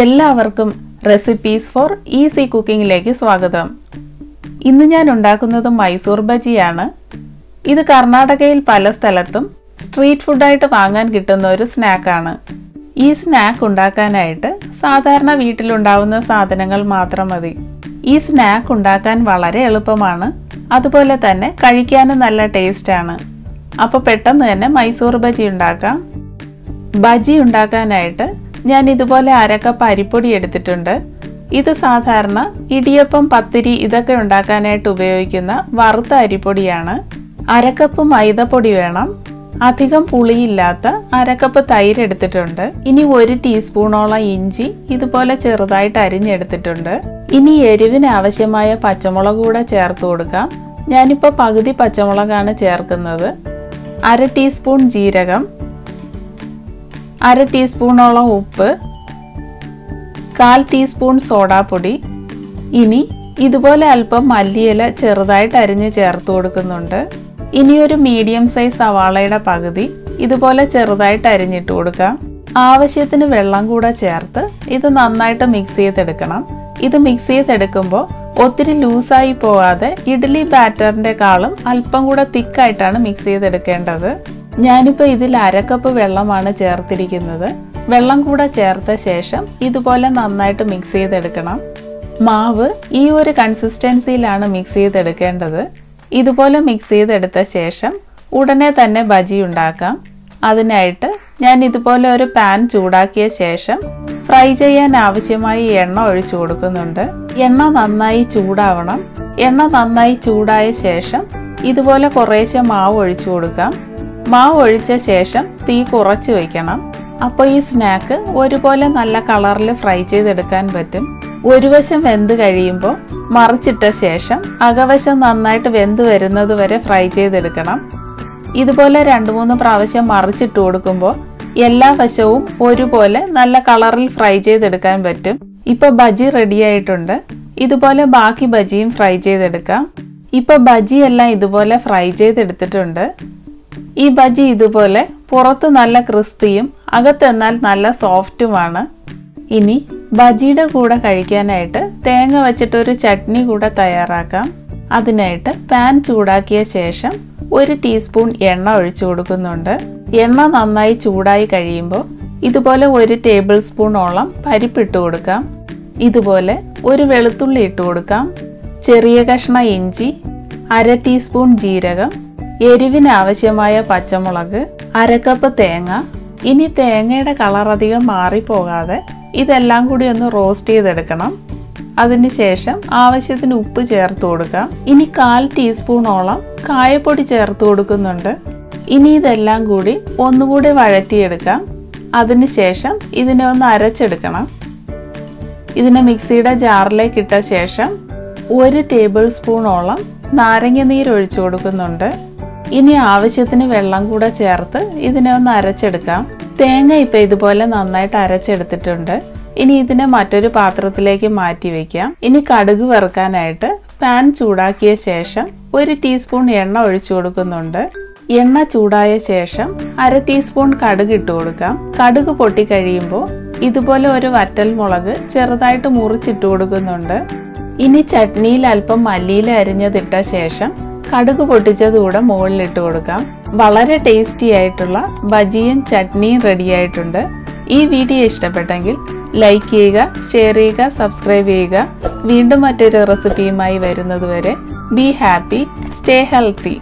എല്ലാവർക്കും recipes four easy കുക്കിംഗിലേക്ക് സ്വാഗതം. ഇന്ന് ഞാൻ ഉണ്ടാക്കുന്നത് മൈസൂർ ബജിയാണ്. ഇത് കർണാടകയിൽ പല സ്ഥലത്തും സ്ട്രീറ്റ് ഫുഡായിട്ട് വാങ്ങാൻ കിട്ടുന്ന ഒരു സ്നാക്കാണ്. ഈ സ്നാക്ക് ഉണ്ടാക്കാനായിട്ട് സാധാരണ വീട്ടിലുണ്ടാവുന്ന സാധനങ്ങൾ മാത്രം മതി. ഈ സ്നാക്ക് ഉണ്ടാക്കാൻ വളരെ എളുപ്പമാണ്, അതുപോലെ തന്നെ കഴിക്കാനും നല്ല ടേസ്റ്റാണ്. അപ്പോൾ പെട്ടെന്ന് തന്നെ മൈസൂർ ബജി ഉണ്ടാക്കാം. ബജി ഉണ്ടാക്കാനായിട്ട് ഞാൻ ഇതുപോലെ അരക്കപ്പ് അരിപ്പൊടി എടുത്തിട്ടുണ്ട്. ഇത് സാധാരണ ഇടിയപ്പം, പത്തിരി ഇതൊക്കെ ഉണ്ടാക്കാനായിട്ട് ഉപയോഗിക്കുന്ന വറുത്ത അരിപ്പൊടിയാണ്. അരക്കപ്പ് മൈദപ്പൊടി വേണം. അധികം പുളിയില്ലാത്ത അരക്കപ്പ് തൈര് എടുത്തിട്ടുണ്ട്. ഇനി 1 ടീസ്പൂണോളം ഇഞ്ചി ഇതുപോലെ ചെറുതായിട്ട് അരിഞ്ഞെടുത്തിട്ടുണ്ട്. ഇനി എരിവിന് ആവശ്യമായ പച്ചമുളക് കൂടെ ചേർത്ത് കൊടുക്കാം. ഞാനിപ്പോൾ പകുതി പച്ചമുളകാണ് ചേർക്കുന്നത്. 1/2 ടീസ്പൂൺ ജീരകം, 1/2 ടീസ്പൂണോളം ഉപ്പ്, 1/4 ടീസ്പൂൺ സോഡാപ്പൊടി. ഇനി ഇതുപോലെ അല്പം മല്ലിയില ചെറുതായിട്ട് അരിഞ്ഞ് ചേർത്ത് കൊടുക്കുന്നുണ്ട്. ഇനി ഒരു മീഡിയം സൈസ് സവാളയുടെ പകുതി ഇതുപോലെ ചെറുതായിട്ട് അരിഞ്ഞിട്ട് കൊടുക്കാം. ആവശ്യത്തിന് വെള്ളം കൂടെ ചേർത്ത് ഇത് നന്നായിട്ട് മിക്സ് ചെയ്തെടുക്കണം. ഇത് മിക്സ് ചെയ്തെടുക്കുമ്പോൾ ഒത്തിരി ലൂസായി പോകാതെ ഇഡ്ഡലി ബാറ്ററിൻ്റെക്കാളും അല്പം കൂടെ തിക്കായിട്ടാണ് മിക്സ് ചെയ്തെടുക്കേണ്ടത്. ഞാനിപ്പോൾ ഇതിൽ 1/2 കപ്പ് വെള്ളമാണ് ചേർത്തിരിക്കുന്നത്. വെള്ളം കൂടെ ചേർത്ത ശേഷം ഇതുപോലെ നന്നായിട്ട് മിക്സ് ചെയ്തെടുക്കണം. മാവ് ഈ ഒരു കൺസിസ്റ്റൻസിയിലാണ് മിക്സ് ചെയ്തെടുക്കേണ്ടത്. ഇതുപോലെ മിക്സ് ചെയ്തെടുത്ത ശേഷം ഉടനെ തന്നെ ബജി ഉണ്ടാക്കാം. അതിനായിട്ട് ഞാൻ ഇതുപോലെ ഒരു പാൻ ചൂടാക്കിയ ശേഷം ഫ്രൈ ചെയ്യാൻ ആവശ്യമായി എണ്ണ ഒഴിച്ചു കൊടുക്കുന്നുണ്ട്. എണ്ണ നന്നായി ചൂടാവണം. എണ്ണ നന്നായി ചൂടായ ശേഷം ഇതുപോലെ കുറേശ്ശെ മാവ് ഒഴിച്ചു കൊടുക്കാം. മാവ് ഒഴിച്ച ശേഷം തീ കുറച്ച് വയ്ക്കണം. അപ്പോൾ ഈ സ്നാക്ക് ഒരുപോലെ നല്ല കളറിൽ ഫ്രൈ ചെയ്തെടുക്കാൻ പറ്റും. ഒരു വശം വെന്ത് കഴിയുമ്പോൾ മറിച്ചിട്ട ശേഷം അകവശം നന്നായിട്ട് വെന്ത് വരുന്നത് വരെ ഫ്രൈ ചെയ്തെടുക്കണം. ഇതുപോലെ 2-3 പ്രാവശ്യം മറിച്ചിട്ട് കൊടുക്കുമ്പോൾ എല്ലാ വശവും ഒരുപോലെ നല്ല കളറിൽ ഫ്രൈ ചെയ്തെടുക്കാൻ പറ്റും. ഇപ്പോൾ ബജി റെഡി ആയിട്ടുണ്ട്. ഇതുപോലെ ബാക്കി ബജിയും ഫ്രൈ ചെയ്തെടുക്കാം. ഇപ്പോൾ ബജിയെല്ലാം ഇതുപോലെ ഫ്രൈ ചെയ്തെടുത്തിട്ടുണ്ട്. ഈ ബജി ഇതുപോലെ പുറത്ത് നല്ല ക്രിസ്പിയും അകത്തെന്നാൽ നല്ല സോഫ്റ്റുമാണ്. ഇനി ബജിയുടെ കൂടെ കഴിക്കാനായിട്ട് തേങ്ങ വെച്ചിട്ടൊരു ചട്നി കൂടെ തയ്യാറാക്കാം. അതിനായിട്ട് പാൻ ചൂടാക്കിയ ശേഷം 1 ടീസ്പൂൺ എണ്ണ ഒഴിച്ചു കൊടുക്കുന്നുണ്ട്. എണ്ണ നന്നായി ചൂടായി കഴിയുമ്പോൾ ഇതുപോലെ 1 ടേബിൾ സ്പൂണോളം പരിപ്പിട്ട് കൊടുക്കാം. ഇതുപോലെ ഒരു വെളുത്തുള്ളി ഇട്ട് കൊടുക്കാം. ചെറിയ കഷ്ണം ഇഞ്ചി, 1/2 ടീസ്പൂൺ ജീരകം, എരിവിന് ആവശ്യമായ പച്ചമുളക്, 1/2 കപ്പ് തേങ്ങ. ഇനി തേങ്ങയുടെ കളർ അധികം മാറിപ്പോകാതെ ഇതെല്ലാം കൂടി ഒന്ന് റോസ്റ്റ് ചെയ്തെടുക്കണം. അതിനുശേഷം ആവശ്യത്തിന് ഉപ്പ് ചേർത്ത് കൊടുക്കാം. ഇനി 1/4 ടീസ്പൂണോളം കായപ്പൊടി ചേർത്ത് കൊടുക്കുന്നുണ്ട്. ഇനി ഇതെല്ലാം കൂടി ഒന്നുകൂടി വഴറ്റിയെടുക്കാം. അതിനുശേഷം ഇതിനെ ഒന്ന് അരച്ചെടുക്കണം. ഇതിനെ മിക്സിയുടെ ജാറിലേക്ക് ഇട്ട ശേഷം 1 ടേബിൾ സ്പൂണോളം നാരങ്ങ നീര് ഒഴിച്ചു കൊടുക്കുന്നുണ്ട്. ഇനി ആവശ്യത്തിന് വെള്ളം കൂടെ ചേർത്ത് ഇതിനെ ഒന്ന് അരച്ചെടുക്കാം. തേങ്ങ ഇപ്പോൾ ഇതുപോലെ നന്നായിട്ട് അരച്ചെടുത്തിട്ടുണ്ട്. ഇനി ഇതിനെ മറ്റൊരു പാത്രത്തിലേക്ക് മാറ്റി വയ്ക്കാം. ഇനി കടുക് വറുക്കാനായിട്ട് പാൻ ചൂടാക്കിയ ശേഷം 1 ടീസ്പൂൺ എണ്ണ ഒഴിച്ചു കൊടുക്കുന്നുണ്ട്. എണ്ണ ചൂടായ ശേഷം 1/2 ടീസ്പൂൺ കടുക് ഇട്ട് കൊടുക്കാം. കടുക് പൊട്ടി കഴിയുമ്പോൾ ഇതുപോലെ ഒരു വറ്റൽ മുളക് ചെറുതായിട്ട് മുറിച്ചിട്ട് കൊടുക്കുന്നുണ്ട്. ഇനി ചട്നിയിൽ അല്പം മല്ലിയില അരിഞ്ഞതിട്ട ശേഷം കടുക് പൊട്ടിച്ചതുകൂടെ മുകളിലിട്ട് കൊടുക്കാം. വളരെ ടേസ്റ്റി ആയിട്ടുള്ള ബജിയും ചട്നിയും റെഡി ആയിട്ടുണ്ട്. ഈ വീഡിയോ ഇഷ്ടപ്പെട്ടെങ്കിൽ ലൈക്ക് ചെയ്യുക, ഷെയർ ചെയ്യുക, സബ്സ്ക്രൈബ് ചെയ്യുക. വീണ്ടും മറ്റൊരു റെസിപ്പിയുമായി വരുന്നതുവരെ ബി ഹാപ്പി, സ്റ്റേ ഹെൽത്തി.